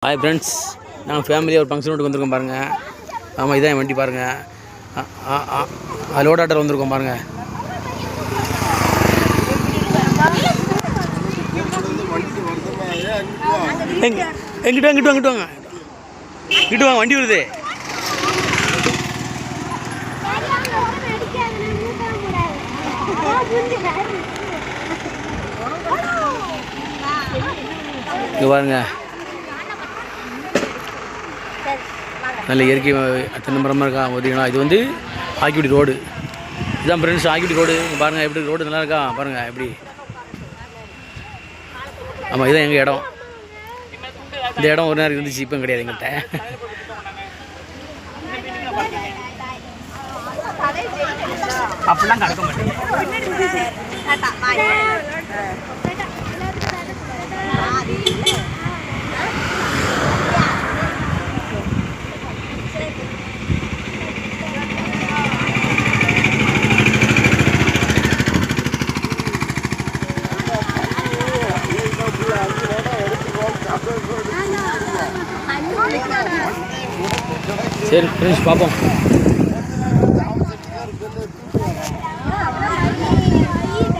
Hi friends, நாங்கள் ஃபேமிலியாக ஒரு ஃபங்க்ஷன் வீட்டுக்கு வந்திருக்கோம் பாருங்கள். ஆமாம், இதான் என் வண்டி பாருங்கள். லோட் ஆட்டர் வந்திருக்கோம் பாருங்கள். எங்கிட்டு வாங்க வண்டி வருது. இங்கே பாருங்க, நல்ல இயற்கை தென்னமரமாக இருக்கா பார்த்தீங்கன்னா. இது வந்து ஆக்கிக்குடி ரோடு. இதுதான் ஃப்ரெண்ட்ஸ் ஆக்கிக்குடி ரோடு. பாருங்கள் எப்படி ரோடு நல்லா இருக்கா பாருங்கள் எப்படி. ஆமாம், இதுதான் எங்கள் இடம். இந்த இடம் ஒரு நேரம் இருந்துச்சு, இப்போ கிடையாது எங்கள்கிட்ட. அப்படிலாம் கடக்க மாட்டேன். சரி ஃப்ரெண்ட்ஸ், பார்ப்போம்.